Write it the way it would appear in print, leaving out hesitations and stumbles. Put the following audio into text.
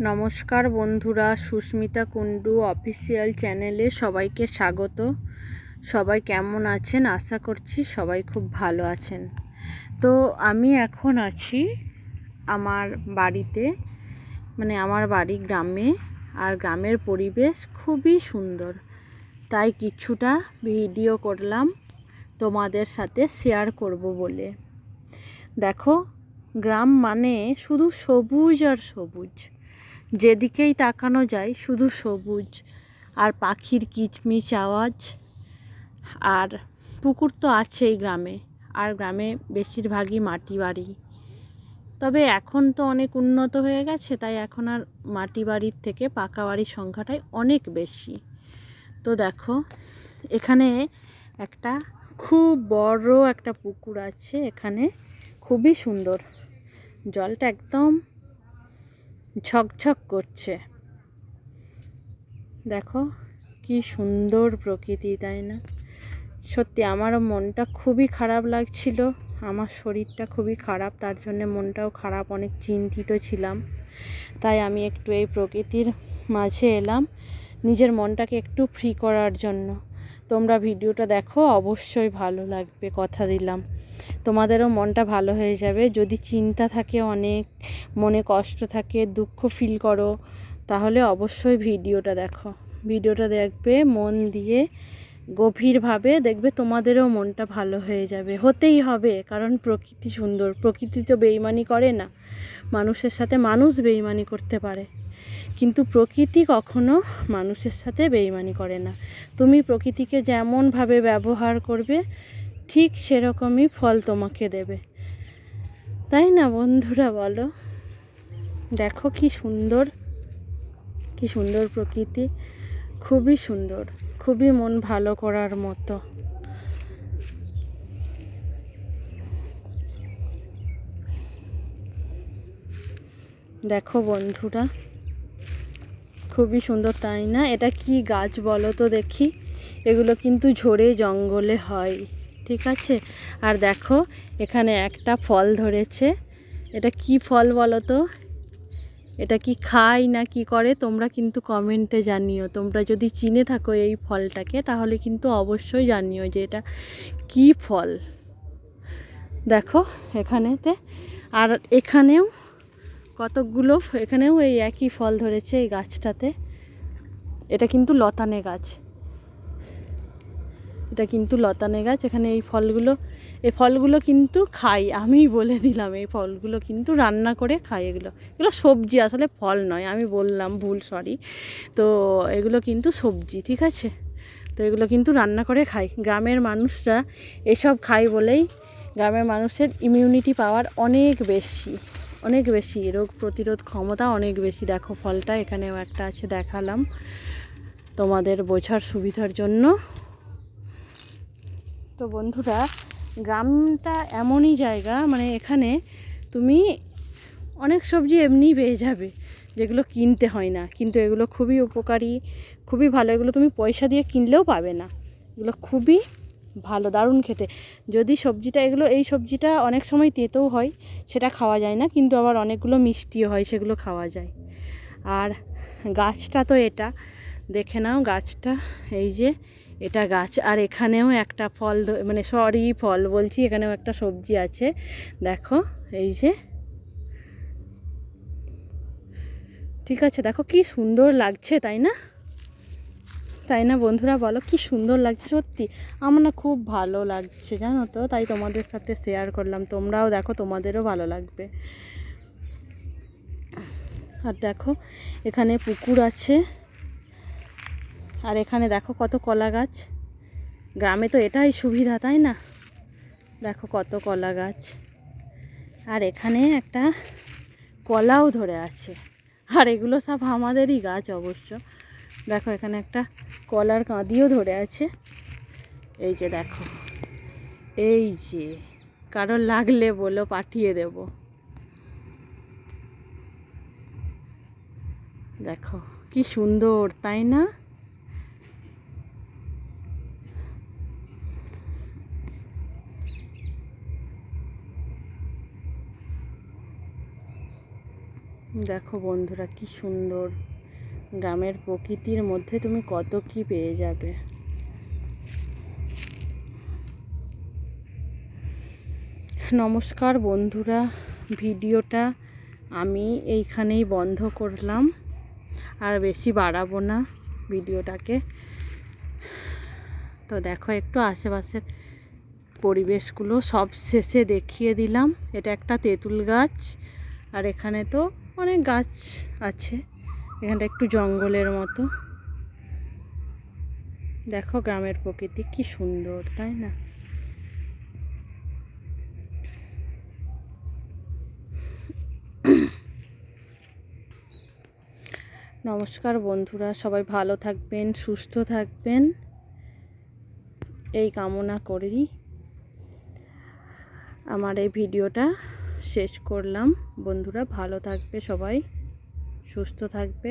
নমস্কার বন্ধুরা, সুস্মিতা কুণ্ডু অফিসিয়াল চ্যানেলে সবাইকে স্বাগত। সবাই কেমন আছেন? আশা করছি সবাই খুব ভালো আছেন। তো আমি এখন আছি আমার বাড়িতে, আমার বাড়ি গ্রামে, আর গ্রামের পরিবেশ খুবই সুন্দর। তাই কিছুটা ভিডিও করলাম তোমাদের সাথে শেয়ার করব বলে। দেখো, গ্রাম মানে শুধু সবুজ আর সবুজ, যেদিকেই তাকানো যায় শুধু সবুজ আর পাখির কিচমিচ আওয়াজ। আর পুকুর তো আছেই গ্রামে, আর গ্রামে বেশিরভাগই মাটি বাড়ি। তবে এখন তো অনেক উন্নত হয়ে গেছে, তাই এখন আর মাটি বাড়ির থেকে পাকা বাড়ির সংখ্যাটাই অনেক বেশি। তো দেখো, এখানে একটা খুব বড় একটা পুকুর আছে। এখানে খুবই সুন্দর, জলটা একদম ঝকঝক করছে। দেখো কি সুন্দর প্রকৃতি, তাই না? সত্যি আমারও মনটা খুবই খারাপ লাগছিল, আমার শরীরটা খুবই খারাপ, তার জন্য মনটাও খারাপ, অনেক চিন্তিত ছিলাম। তাই আমি একটু এই প্রকৃতির মাঝে এলাম নিজের মনটাকে একটু ফ্রি করার জন্য। তোমরা ভিডিওটা দেখো, অবশ্যই ভালো লাগবে, কথা দিলাম। তোমাদেরও মনটা ভালো হয়ে যাবে। যদি চিন্তা থাকে, অনেক মনে কষ্ট থাকে, দুঃখ ফিল করো, তাহলে অবশ্যই ভিডিওটা দেখো। ভিডিওটা দেখবে মন দিয়ে, গভীরভাবে দেখবে, তোমাদেরও মনটা ভালো হয়ে যাবে। হতেই হবে, কারণ প্রকৃতি সুন্দর। প্রকৃতি তো বেইমানি করে না। মানুষের সাথে মানুষ বেইমানি করতে পারে, কিন্তু প্রকৃতি কখনো মানুষের সাথে বেইমানি করে না। তুমি প্রকৃতিকে যেমনভাবে ব্যবহার করবে, ঠিক সেরকমই ফল তোমাকে দেবে, তাই না বন্ধুরা? বলো, দেখো কি সুন্দর, কি সুন্দর প্রকৃতি, খুবই সুন্দর, খুবই মন ভালো করার মতো। দেখো বন্ধুরা, খুবই সুন্দর, তাই না? এটা কি গাছ বলো তো দেখি? এগুলো কিন্তু ঝড়ে জঙ্গলে হয়, ঠিক আছে? আর দেখো, এখানে একটা ফল ধরেছে। এটা কি ফল বলো তো? এটা কি খায় না কি করে? তোমরা কিন্তু কমেন্টে জানিও। তোমরা যদি চিনে থাকো এই ফলটাকে, তাহলে কিন্তু অবশ্যই জানিও যে এটা কি ফল। দেখো এখানেতে, আর এখানেও কতকগুলো, এখানেও এই একই ফল ধরেছে এই গাছটাতে। এটা কিন্তু লতানে গাছ, এটা কিন্তু লতানে গাছ। এখানে এই ফলগুলো কিন্তু খাই, আমি বলে দিলাম, এই ফলগুলো কিন্তু রান্না করে খাই। এগুলো সবজি, আসলে ফল নয়, আমি বললাম ভুল, সরি। তো এগুলো কিন্তু সবজি, ঠিক আছে? তো এগুলো কিন্তু রান্না করে খাই। গ্রামের মানুষরা এসব খায় বলেই গ্রামের মানুষের ইমিউনিটি পাওয়ার অনেক বেশি, অনেক বেশি, রোগ প্রতিরোধ ক্ষমতা অনেক বেশি। দেখো ফলটা এখানেও একটা আছে, দেখালাম তোমাদের বোঝার সুবিধার জন্য। তো বন্ধুরা, গ্রামটা এমনই জায়গা, এখানে তুমি অনেক সবজি এমনিই পেয়ে যাবে, যেগুলো কিনতে হয় না। কিন্তু এগুলো খুবই উপকারী, খুবই ভালো। এগুলো তুমি পয়সা দিয়ে কিনলেও পাবে না। এগুলো খুবই ভালো, দারুণ খেতে। যদি এই সবজিটা অনেক সময় তেঁতোও হয়, সেটা খাওয়া যায় না, কিন্তু আবার অনেকগুলো মিষ্টিও হয়, সেগুলো খাওয়া যায়। আর গাছটা তো এটা দেখে নাও, গাছটা এই যে এটা গাছ। আর এখানেও একটা ফল, ফল বলছি, এখানেও একটা সবজি আছে। দেখো এই যে, ঠিক আছে? দেখো কি সুন্দর লাগছে, তাই না? তাই না বন্ধুরা, বলো কি সুন্দর লাগছে? সত্যি আমার না খুব ভালো লাগছে, জানো তো? তাই তোমাদের সাথে শেয়ার করলাম। তোমরাও দেখো, তোমাদেরও ভালো লাগবে। আর দেখো, এখানে পুকুর আছে, আর এখানে দেখো কত কলা গাছ। গ্রামে তো এটাই সুবিধা, তাই না? দেখো কত কলা গাছ, আর এখানে একটা কলাও ধরে আছে। আর এগুলো সব আমাদেরই গাছ অবশ্য। দেখো এখানে একটা কলার কাঁদিও ধরে আছে, এই যে দেখো, এই যে, কারোর লাগলে বলো, পাঠিয়ে দেব। দেখো কি সুন্দর, তাই না? দেখো বন্ধুরা কি সুন্দর, গ্রামের প্রকৃতির মধ্যে তুমি কত কি পেয়ে যাবে। নমস্কার বন্ধুরা, ভিডিওটা আমি এইখানেই বন্ধ করলাম, আর বেশি বাড়াবো না ভিডিওটাকে। তো দেখো একটু আশেপাশের পরিবেশগুলো সব শেষে দেখিয়ে দিলাম। এটা একটা তেঁতুল গাছ, আর এখানে তো অনেক গাছ আছে, এখানটা একটু জঙ্গলের মতো। দেখো গ্রামের প্রকৃতি কি সুন্দর, তাই না? নমস্কার বন্ধুরা, সবাই ভালো থাকবেন, সুস্থ থাকবেন এই কামনা করি আমার এই ভিডিওটা শেষ করলাম। বন্ধুরা ভালো থাকবে, সবাই সুস্থ থাকবে।